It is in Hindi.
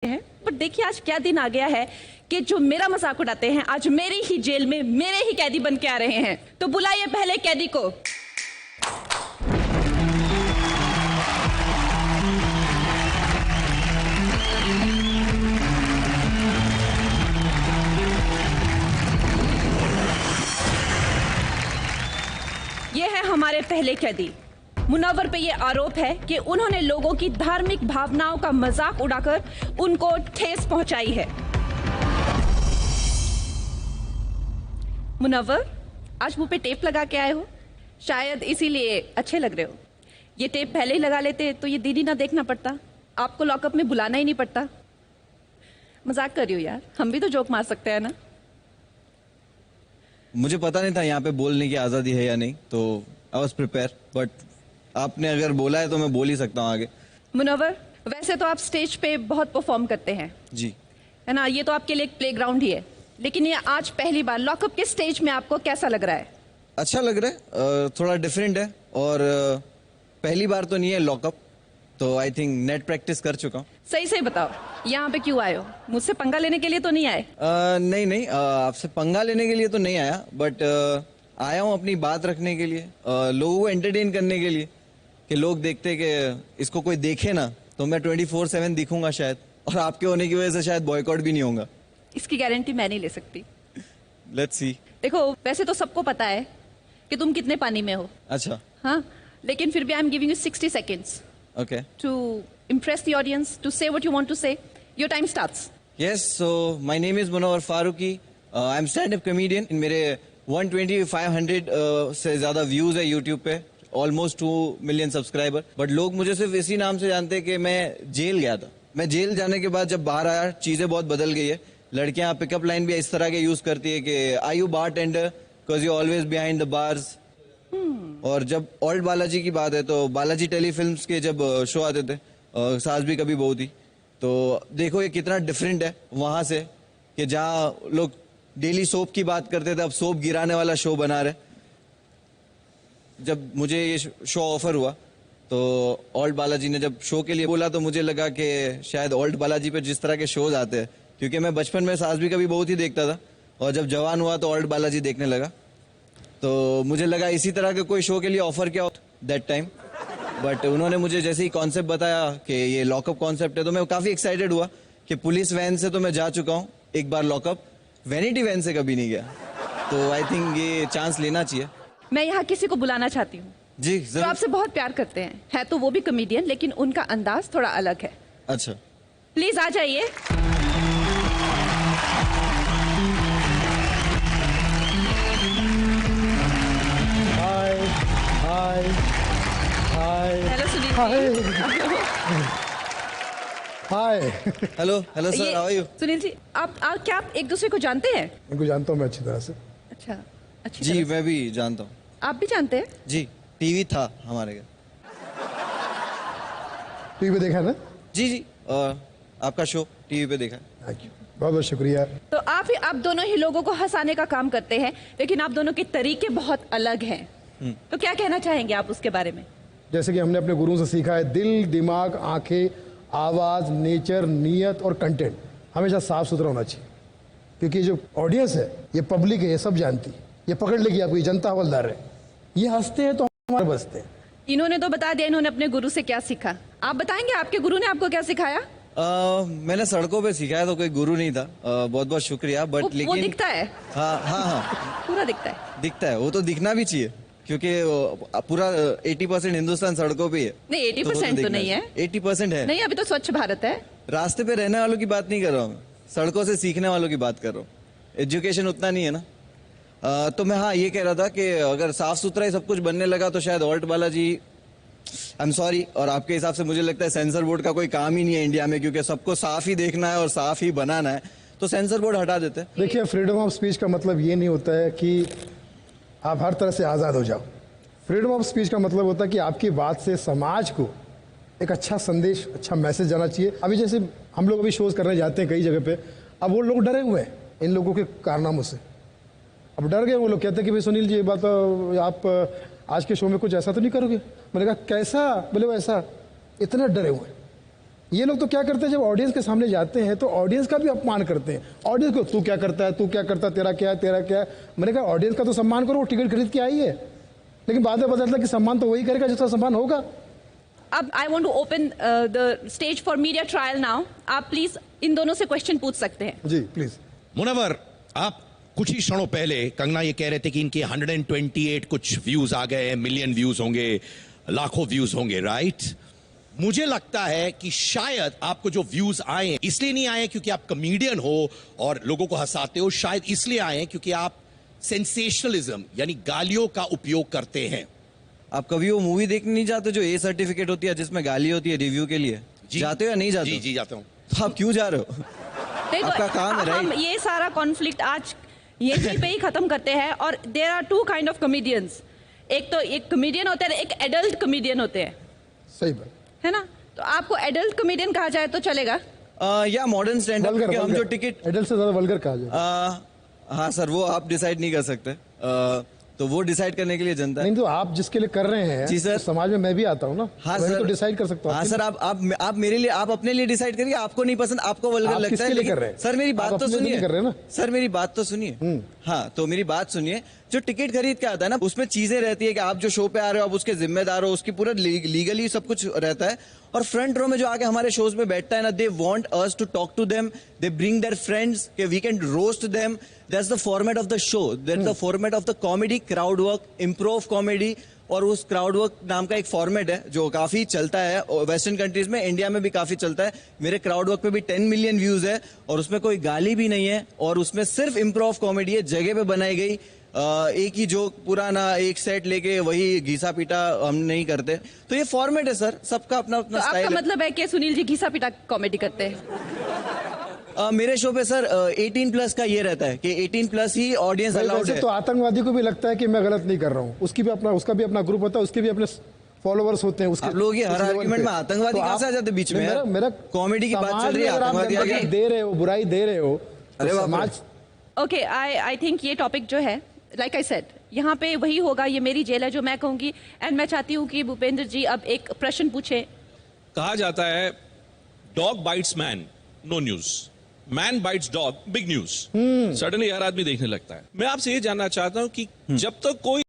हैं। पर देखिए आज क्या दिन आ गया है कि जो मेरा मजाक उड़ाते हैं आज मेरी ही जेल में मेरे ही कैदी बन के आ रहे हैं। तो बुलाइए पहले कैदी को। ये है हमारे पहले कैदी। मुनव्वर पे ये आरोप है कि उन्होंने लोगों की धार्मिक भावनाओं का मजाक उड़ाकर उनको ठेस पहुंचाई है। मुनव्वर, आज मुंह पे टेप लगा के आए हो, शायद इसीलिए अच्छे लग रहे हो। ये टेप पहले ही लगा लेते तो ये दिन ही ना देखना पड़ता, आपको लॉकअप में बुलाना ही नहीं पड़ता। मजाक कर रही हो यार, हम भी तो जोक मार सकते हैं ना। मुझे पता नहीं था यहाँ पे बोलने की आज़ादी है या नहीं, तो आई वॉज प्रिपेयर, बट आपने अगर बोला है तो मैं बोल ही सकता हूँ आगे। मुनव्वर, वैसे तो आप स्टेज पे बहुत परफॉर्म करते हैं जी, है ना, ये तो आपके लिए एक प्लेग्राउंड ही है, लेकिन ये आज पहली बार लॉकअप के स्टेज में आपको कैसा लग रहा है? अच्छा लग रहा है, थोड़ा डिफरेंट है और पहली बार तो नहीं है लॉकअप, तो आई थिंक नेट प्रैक्टिस कर चुका हूँ। सही से बताओ, यहाँ पे क्यों आए हो? मुझसे पंगा लेने के लिए तो नहीं आए? नहीं, आपसे पंगा लेने के लिए तो नहीं आया, बट आया हूँ अपनी बात रखने के लिए, लोगों को एंटरटेन करने के लिए, कि लोग देखते कि इसको कोई देखे ना तो मैं 24/7 दिखूंगा शायद, और आपके होने की वजह से शायद बॉयकॉट भी नहीं होगा। इसकी गारंटी मैं नहीं ले सकती। Let's see. देखो वैसे तो सबको पता है कि तुम कितने पानी में हो, अच्छा, हाँ, लेकिन फिर भी I am giving you 60 seconds okay, to impress the audience, to say what you want to say. Your time starts. Yes, so my name is Munawar Faruqui, I am stand up comedian. मेरे 12500 से ज्यादा व्यूज है यूट्यूब पे, ऑलमोस्ट 2 मिलियन सब्सक्राइबर। बट लोग मुझे सिर्फ इसी नाम से जानते हैं कि मैं जेल गया था। मैं जेल जाने के बाद जब बाहर आया, चीजें बहुत बदल गई है। लड़कियां पिकअप लाइन भी इस तरह के यूज करती है कि I you bartender because you always behind the bars. और जब ओल्ड बालाजी की बात है तो बालाजी टेलीफिल्म्स के जब शो आते थे, सास भी कभी बहू थी, तो देखो ये कितना डिफरेंट है वहां से, कि जहाँ लोग डेली सोप की बात करते थे अब सोप गिराने वाला शो बना रहे। जब मुझे ये शो ऑफर हुआ तो ओल्ड बालाजी ने जब शो के लिए बोला तो मुझे लगा कि शायद ओल्ड बालाजी पे जिस तरह के शोज आते हैं, क्योंकि मैं बचपन में सास भी कभी बहुत ही देखता था और जब जवान हुआ तो ओल्ड बालाजी देखने लगा, तो मुझे लगा इसी तरह के कोई शो के लिए ऑफर किया दैट टाइम। बट उन्होंने मुझे जैसे ही कॉन्सेप्ट बताया कि ये लॉकअप कॉन्सेप्ट है, तो मैं काफ़ी एक्साइटेड हुआ कि पुलिस वैन से तो मैं जा चुका हूँ एक बार लॉकअप, वैनिटी वैन से कभी नहीं गया, तो आई थिंक ये चांस लेना चाहिए। मैं यहाँ किसी को बुलाना चाहती हूँ जी जो जरूर। आपसे बहुत प्यार करते हैं, है तो वो भी कॉमेडियन, लेकिन उनका अंदाज थोड़ा अलग है। अच्छा, प्लीज आ जाइए। Hi hi hi hello Sunil hi ji. Hi. Hello hello sir, how are you? Sunil ji, क्या आप एक दूसरे को जानते हैं? इनको जानता हूँ मैं अच्छी तरह से। अच्छा, अच्छी जी तरह से। मैं भी जानता हूँ। आप भी जानते हैं? जी, टीवी था हमारे घर। टीवी पे देखा है ना? जी जी, आपका शो टीवी पे देखा। थैंक यू, बहुत बहुत शुक्रिया। तो आप दोनों ही लोगों को हंसाने का काम करते हैं, लेकिन आप दोनों के तरीके बहुत अलग हैं। तो क्या कहना चाहेंगे आप उसके बारे में? जैसे कि हमने अपने गुरुओं से सीखा है, दिल, दिमाग, आंखें, आवाज़, नेचर, नीयत और कंटेंट हमेशा साफ सुथरा होना चाहिए, क्योंकि जो ऑडियंस है, ये पब्लिक है, ये सब जानती है, ये पकड़ लेगी आपको, ये जनता हवलदार है। ये हंसते हैं तो हमारे बसते हैं। इन्होंने तो बता दिया इन्होंने अपने गुरु से क्या सीखा। आप बताएंगे आपके गुरु ने आपको क्या सिखाया? मैंने सड़कों पे सीखा है, तो कोई गुरु नहीं था। बहुत बहुत शुक्रिया। बट वो लेकिन दिखता है, हाँ हाँ हाँ, पूरा दिखता है। दिखता है, वो तो दिखना भी चाहिए, क्योंकि पूरा 80% हिंदुस्तान सड़कों पे ही है। नहीं, 80% वो तो दिखना नहीं है। 80% है। नहीं, अभी तो स्वच्छ भारत है। रास्ते पे रहने वालों की बात नहीं कर रहा हूँ, सड़कों से सीखने वालों की बात कर रहा हूँ। एजुकेशन उतना नहीं है ना। तो मैं हाँ ये कह रहा था कि अगर साफ सुथरा ही सब कुछ बनने लगा तो शायद old Balaji, I am sorry, और आपके हिसाब से मुझे लगता है सेंसर बोर्ड का कोई काम ही नहीं है इंडिया में, क्योंकि सबको साफ ही देखना है और साफ ही बनाना है, तो सेंसर बोर्ड हटा देते हैं। देखिए, फ्रीडम ऑफ स्पीच का मतलब ये नहीं होता है कि आप हर तरह से आज़ाद हो जाओ। फ्रीडम ऑफ स्पीच का मतलब होता है कि आपकी बात से समाज को एक अच्छा संदेश, अच्छा मैसेज जाना चाहिए। अभी जैसे हम लोग अभी शोज करने जाते हैं कई जगह पे, अब वो लोग डरे हुए हैं इन लोगों के कारनामों से। अब डर गए, वो लोग कहते हैं कि भाई सुनील जी, ये बात आप आज के शो में कुछ ऐसा तो नहीं करोगे? मैंने कहा कैसा? बोले वो ऐसा। इतने डरे हुए हैं। ये लोग तो क्या करते हैं, जब ऑडियंस के सामने जाते हैं तो ऑडियंस का भी अपमान करते हैं। ऑडियंस को तू क्या करता है, तू क्या करता है, तेरा क्या है, तेरा क्या है। मैंने कहा ऑडियंस का तो सम्मान करो, वो टिकट खरीद के आई है। लेकिन बाद में पता चलता कि सम्मान तो वही करेगा जिसका सम्मान होगा। अब I want to open the stage for media trial now. आप प्लीज इन दोनों से क्वेश्चन पूछ सकते हैं। जी प्लीज। मुनव्वर, आप कुछ ही क्षणों पहले कंगना ये कह रहे थे कि इनके 128 कुछ व्यूज आ गए, मिलियन व्यूज होंगे, लाखों व्यूज होंगे, राइट? मुझे लगता है कि शायद आपको जो व्यूज आए इसलिए नहीं आए क्योंकि आप कॉमेडियन हो और लोगों को हंसाते हो, शायद इसलिए आए क्योंकि आप सेंसेशनलिज्म यानी गालियों का उपयोग करते हैं। आप कभी वो मूवी देखने नहीं जाते जो ए सर्टिफिकेट होती है जिसमें गाली होती है रिव्यू के लिए? जाते हो या नहीं जाते? जी जी जाता हूं। तो आप क्यों जा रहे हो? नहीं, आपका काम है, हम right? ये सारा कॉन्फ्लिक्ट आज यहीं पे ही खत्म करते हैं। और there are two kind of comedians. एक तो एक कॉमेडियन होते हैं, एक एडल्ट कॉमेडियन होते हैं, सही बात। है ना? तो आपको एडल्ट कॉमेडियन कहा जाए तो चलेगा? या मॉडर्न स्टैंड अप, वल्गर, हम जो टिकट एडल्ट से ज्यादा वल्गर कहा जाए। हाँ सर, वो आप डिसाइड नहीं कर सकते। तो वो डिसाइड करने के लिए जनता है। नहीं तो आप जिसके लिए कर रहे हैं जी सर। तो समाज में मैं भी आता हूँ ना। हाँ मैं भी सर, तो डिसाइड कर सकता हूँ। हाँ सर, आप मेरे लिए, आप अपने लिए डिसाइड करिए। आपको नहीं पसंद, आपको वल्गर आप लगता किसके है, लिए लेकिन कर रहे हैं? सर मेरी आप बात तो अपने लिए सुनिए। नहीं कर रहे ना। सर मेरी बात तो सुनिए। हाँ, तो मेरी बात सुनिए। जो टिकट खरीद के आता है ना, उसमें चीजें रहती है कि आप जो शो पे आ रहे हो आप उसके जिम्मेदार हो, उसकी पूरा लीगली सब कुछ रहता है। और फ्रंट रो में जो आके हमारे शोज में बैठता है ना, they want us to talk to them, they bring their friends के we can roast them. That's the format of the show, that's the format of the comedy, crowd work, improv comedy. और उस क्राउड वर्क नाम का एक फॉर्मेट है जो काफी चलता है वेस्टर्न कंट्रीज में, इंडिया में भी काफी चलता है। मेरे क्राउड वर्क पे भी 10 मिलियन व्यूज है और उसमें कोई गाली भी नहीं है और उसमें सिर्फ इम्प्रोव कॉमेडी है, जगह पे बनाई गई। एक ही जोक पुराना एक सेट लेके वही घिसा पीटा हम नहीं करते। तो ये फॉर्मेट है सर, सबका अपना अपना तो स्टाइल आपका है। मतलब है कि सुनील जी घिसा पिटा कॉमेडी करते हैं? मेरे शो पे सर 18 प्लस का ये रहता है कि 18 प्लस ही ऑडियंस भाई, अलाउड वैसे है। तो आतंकवादी को भी लगता है कि मैं गलत नहीं कर रहा हूँ। उसका भी अपना ग्रुप होता है, उसके भी अपने फॉलोवर्स होते हैं। उसके आप लोग ये हर उस लेवल आर्गुमेंट पे। में आतंकवादी तो कहाँ से आप- आ जाते बीच में? नहीं, यार? मेरा कॉमेडी की बात समाज चल रही है, में अगर आप आतंकवादी आ गंदगी गया। दे रहे हो, बुराई दे रहे हो, तो अरे बाप रे। समाज ओके, आई थिंक ये टॉपिक जो है, लाइक आई सेड, यहाँ पे वही होगा। ये मेरी जेल है जो मैं कहूंगी। एंड मैं चाहती हूँ कि भूपेंद्र जी अब एक प्रश्न पूछे। कहा जाता है dog bites man, no news, man bites dog, big news. Suddenly हर आदमी देखने लगता है। मैं आपसे ये जानना चाहता हूं कि जब तक कोई